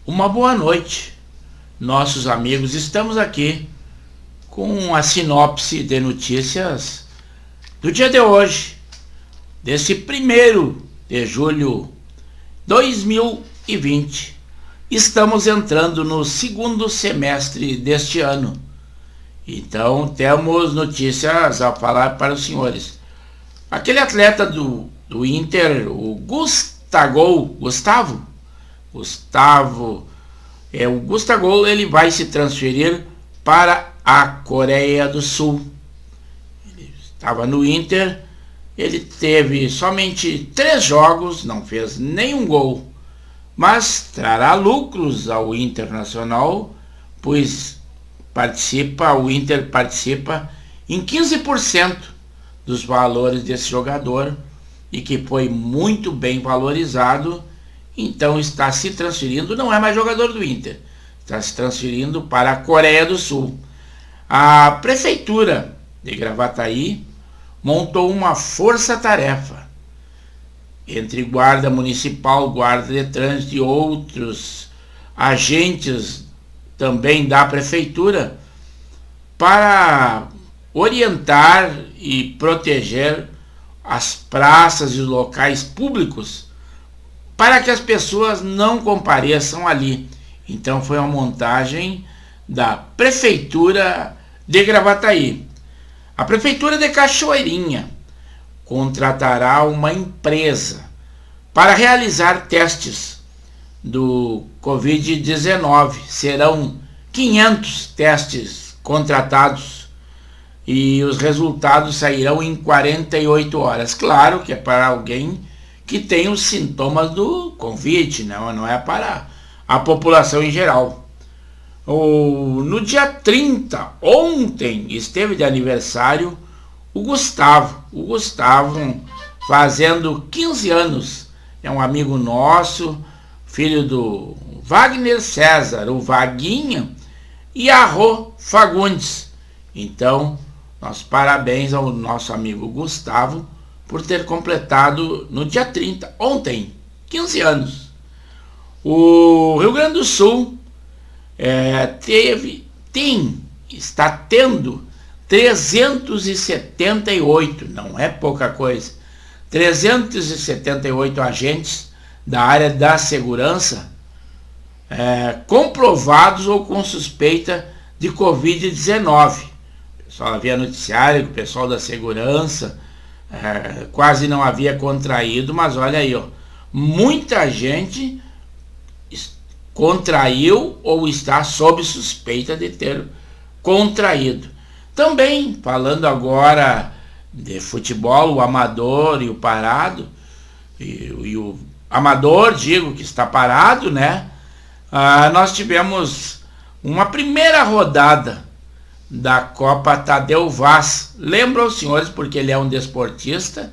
Uma boa noite, nossos amigos. Estamos aqui com a sinopse de notícias do dia de hoje, desse 1º de julho de 2020. Estamos entrando no segundo semestre deste ano. Então temos notícias a falar para os senhores. Aquele atleta do Inter, o Gustavo, ele vai se transferir para a Coreia do Sul. Ele estava no Inter, ele teve somente 3 jogos, não fez nenhum gol, mas trará lucros ao Internacional, pois o Inter participa em 15% dos valores desse jogador e que foi muito bem valorizado. Então está se transferindo, não é mais jogador do Inter, está se transferindo para a Coreia do Sul. A prefeitura de Gravataí montou uma força-tarefa entre guarda municipal, guarda de trânsito e outros agentes também da prefeitura para orientar e proteger as praças e os locais públicos para que as pessoas não compareçam ali. Então foi uma montagem da prefeitura de Gravataí. A prefeitura de Cachoeirinha contratará uma empresa para realizar testes do Covid-19. Serão 500 testes contratados e os resultados sairão em 48 horas. Claro que é para alguém que tem os sintomas do Covid, não é para a população em geral. No dia 30, ontem, esteve de aniversário o Gustavo. O Gustavo fazendo 15 anos. É um amigo nosso, filho do Wagner César, o Vaguinha, e a Rô Fagundes. Então, nossos parabéns ao nosso amigo Gustavo por ter completado no dia 30, ontem, 15 anos. O Rio Grande do Sul está tendo 378, não é pouca coisa, 378 agentes da área da segurança comprovados ou com suspeita de Covid-19. O pessoal havia noticiário que o pessoal da segurança quase não havia contraído, mas olha aí, muita gente contraiu ou está sob suspeita de ter contraído. Também, falando agora de futebol, o amador e o parado, e o amador, digo, que está parado, né? Nós tivemos uma primeira rodada da Copa Tadeu Vaz. Lembram os senhores, porque ele é um desportista,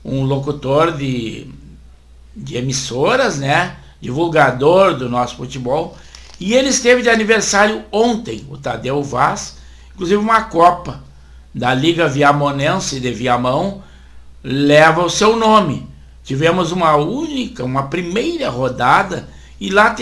um locutor de emissoras, né? Divulgador do nosso futebol, e ele esteve de aniversário ontem, o Tadeu Vaz. Inclusive uma Copa da Liga Viamonense de Viamão leva o seu nome. Tivemos uma primeira rodada, e lá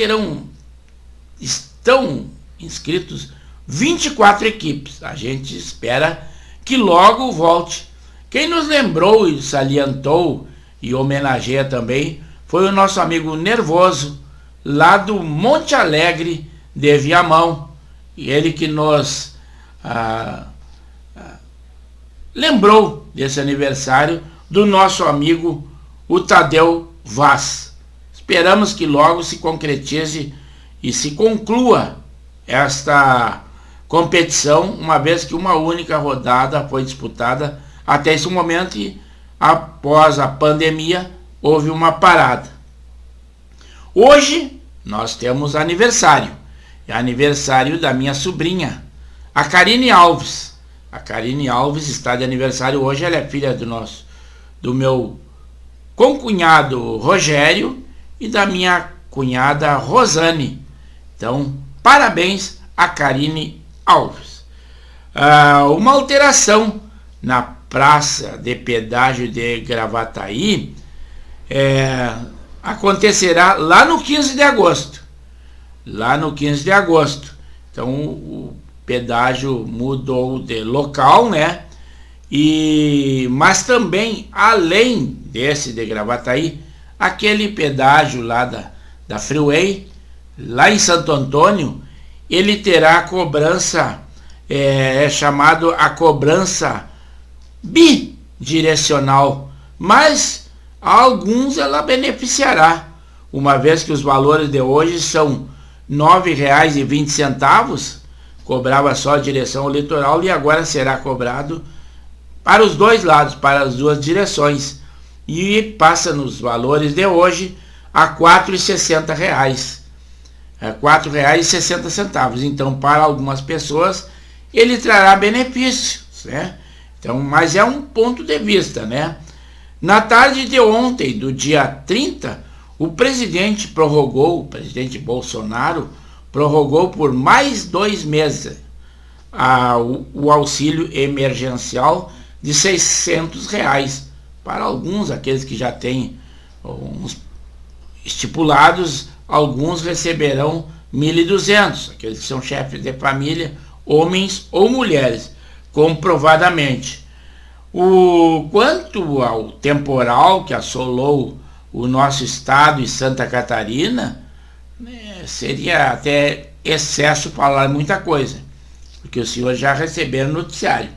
estão inscritos 24 equipes. A gente espera que logo volte. Quem nos lembrou e salientou e homenageia também foi o nosso amigo Nervoso, lá do Monte Alegre de Viamão. E ele que nos lembrou desse aniversário do nosso amigo, o Tadeu Vaz. Esperamos que logo se concretize e se conclua esta competição, uma vez que uma única rodada foi disputada até esse momento e após a pandemia houve uma parada. Hoje nós temos aniversário. É aniversário da minha sobrinha, a Karine Alves. A Karine Alves está de aniversário hoje. Ela é filha do meu concunhado Rogério e da minha cunhada Rosane. Então, parabéns a Karine Alves. Uma alteração na praça de pedágio de Gravataí acontecerá lá no 15 de agosto. lá no 15 de agosto. Então o pedágio mudou de local, né? Mas também, além desse de Gravataí, aquele pedágio lá da Freeway, lá em Santo Antônio, ele terá a cobrança, chamado a cobrança bidirecional, mas a alguns ela beneficiará, uma vez que os valores de hoje são R$ 9,20, cobrava só a direção litoral e agora será cobrado para os dois lados, para as duas direções, e passa nos valores de hoje a R$ 4,60. R$ 4,60. Então, para algumas pessoas, ele trará benefícios, né? Então, mas é um ponto de vista, né? Na tarde de ontem, do dia 30, o presidente Bolsonaro prorrogou por mais 2 meses o auxílio emergencial de R$ 600 para alguns, aqueles que já têm uns estipulados, alguns receberão 1.200, aqueles que são chefes de família, homens ou mulheres, comprovadamente. Quanto ao temporal que assolou o nosso estado e Santa Catarina, né, seria até excesso falar muita coisa, porque os senhores já receberam noticiário.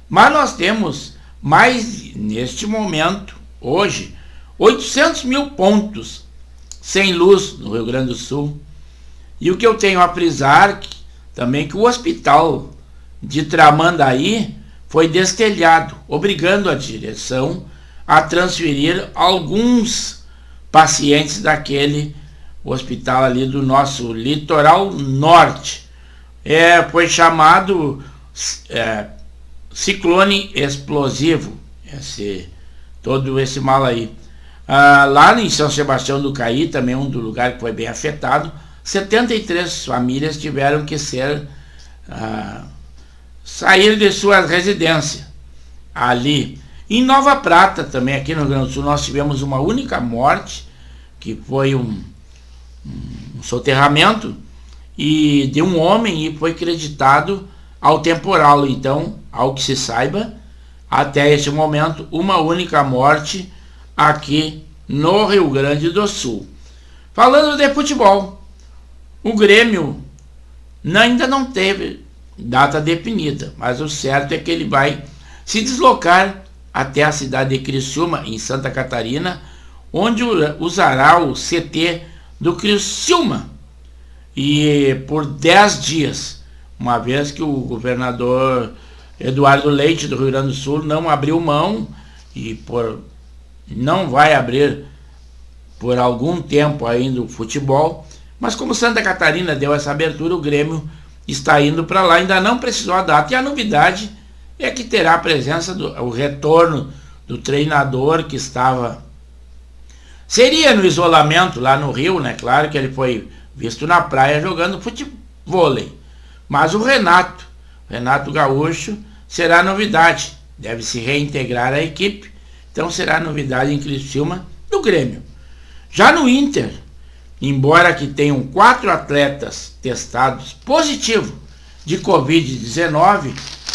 Mas nós temos mais, neste momento, hoje, 800 mil pontos sem luz no Rio Grande do Sul. E o que eu tenho a frisar também que o hospital de Tramandaí foi destelhado, obrigando a direção a transferir alguns pacientes daquele hospital ali do nosso litoral norte. Foi chamado ciclone explosivo, todo esse mal aí. Lá em São Sebastião do Caí, também um do lugar que foi bem afetado, 73 famílias tiveram que sair de suas residências ali. Em Nova Prata, também aqui no Rio Grande do Sul, nós tivemos uma única morte, que foi um soterramento de um homem, e foi creditado ao temporal. Então, ao que se saiba, até este momento, uma única morte aqui no Rio Grande do Sul. Falando de futebol, o Grêmio ainda não teve data definida, mas o certo é que ele vai se deslocar até a cidade de Criciúma, em Santa Catarina, onde usará o CT do Criciúma, e por 10 dias, uma vez que o governador Eduardo Leite do Rio Grande do Sul não abriu mão e não vai abrir por algum tempo ainda o futebol, mas como Santa Catarina deu essa abertura, o Grêmio está indo para lá, ainda não precisou a data, e a novidade é que terá a presença o retorno do treinador que seria no isolamento lá no Rio, né? Claro que ele foi visto na praia jogando futevôlei, mas o Renato Gaúcho será novidade, deve se reintegrar à equipe, então será novidade em Criciúma do Grêmio. Já no Inter, embora que tenham 4 atletas testados positivo de Covid-19,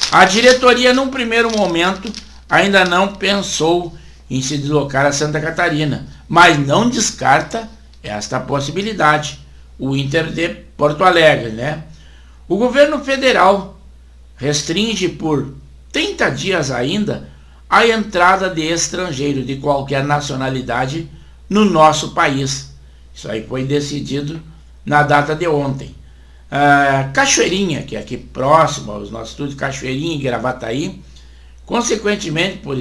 a diretoria, num primeiro momento, ainda não pensou em se deslocar a Santa Catarina, mas não descarta esta possibilidade. O Inter de Porto Alegre, né? O governo federal restringe por 30 dias ainda a entrada de estrangeiros de qualquer nacionalidade no nosso país. Isso aí foi decidido na data de ontem. Cachoeirinha, que é aqui próximo aos nossos estúdios, Cachoeirinha e Gravataí, consequentemente, por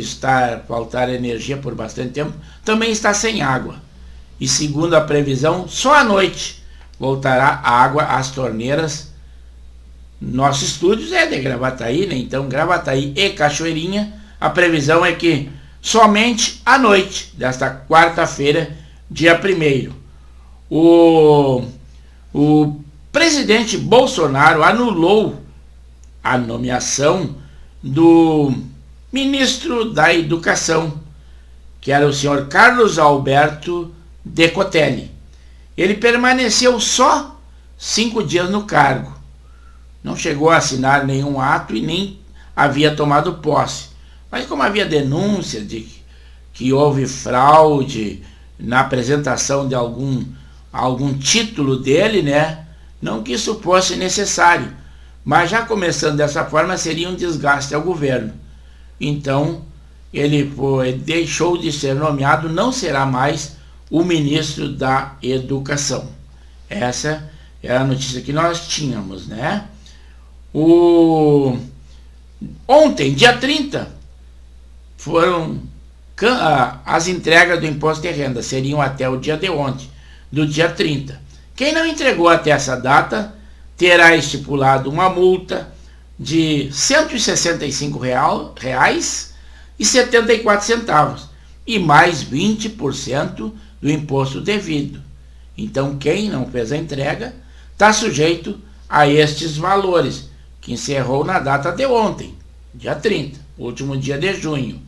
faltar energia por bastante tempo, também está sem água. E segundo a previsão, só à noite voltará a água às torneiras. Nossos estúdios é de Gravataí, né? Então Gravataí e Cachoeirinha, a previsão é que somente à noite desta quarta-feira, dia 1º, o presidente Bolsonaro anulou a nomeação do ministro da Educação, que era o senhor Carlos Alberto Decotelli. Ele permaneceu só 5 dias no cargo. Não chegou a assinar nenhum ato e nem havia tomado posse. Mas como havia denúncia de que houve fraude na apresentação de algum título dele, né? Não que isso fosse necessário, mas já começando dessa forma seria um desgaste ao governo. Então, ele deixou de ser nomeado, não será mais o ministro da Educação. Essa é a notícia que nós tínhamos, né? Ontem, dia 30, foram as entregas do imposto de renda, seriam até o dia de ontem, do dia 30. Quem não entregou até essa data terá estipulado uma multa de R$ 165,74 e mais 20% do imposto devido. Então, quem não fez a entrega está sujeito a estes valores, que encerrou na data de ontem, dia 30, último dia de junho.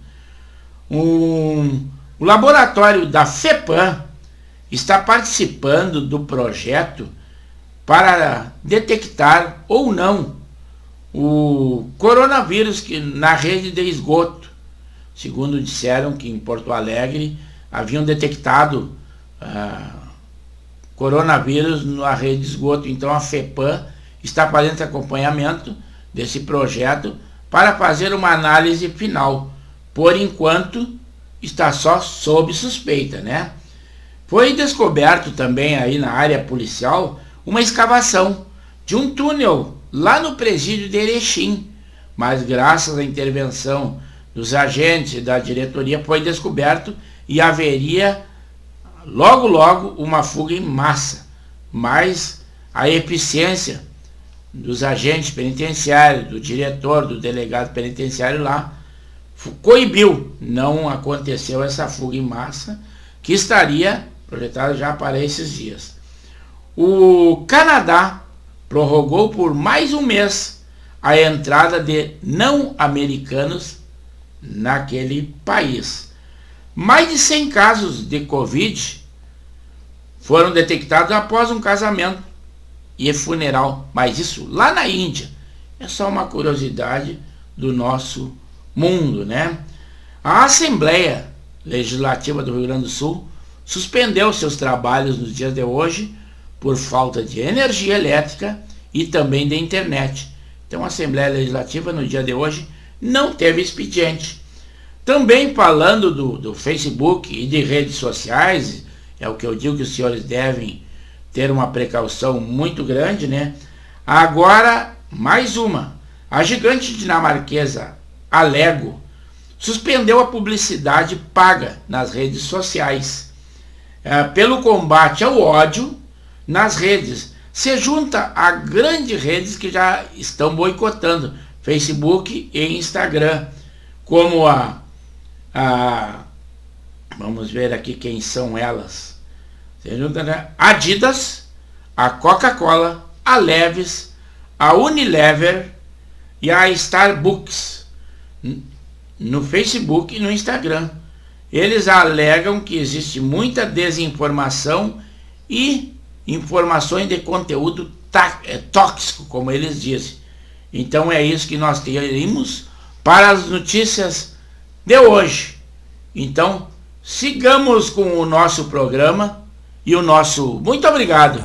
O laboratório da FEPAM está participando do projeto para detectar ou não o coronavírus na rede de esgoto. Segundo disseram que em Porto Alegre haviam detectado coronavírus na rede de esgoto. Então a FEPAM está fazendo esse acompanhamento desse projeto para fazer uma análise final. Por enquanto está só sob suspeita, né? Foi descoberto também aí na área policial uma escavação de um túnel lá no presídio de Erechim, mas graças à intervenção dos agentes e da diretoria foi descoberto e haveria logo uma fuga em massa, mas a eficiência dos agentes penitenciários, do diretor, do delegado penitenciário lá, coibiu, não aconteceu essa fuga em massa que estaria projetada já para esses dias. O Canadá prorrogou por mais um mês a entrada de não-americanos naquele país. Mais de 100 casos de Covid foram detectados após um casamento e funeral, mas isso lá na Índia. É só uma curiosidade do nosso mundo, né? A Assembleia Legislativa do Rio Grande do Sul suspendeu seus trabalhos nos dias de hoje por falta de energia elétrica e também de internet. Então a Assembleia Legislativa no dia de hoje não teve expediente. Também falando do Facebook e de redes sociais, é o que eu digo que os senhores devem ter uma precaução muito grande, né? Agora, mais uma. A gigante dinamarquesa Allego suspendeu a publicidade paga nas redes sociais pelo combate ao ódio nas redes. Se junta a grandes redes que já estão boicotando, Facebook e Instagram, como vamos ver aqui quem são elas. Se junta, né? Adidas, a Coca-Cola, a Levi's, a Unilever e a Starbucks no Facebook e no Instagram. Eles alegam que existe muita desinformação e informações de conteúdo tóxico, como eles dizem. Então é isso que nós teríamos para as notícias de hoje. Então sigamos com o nosso programa e o nosso muito obrigado.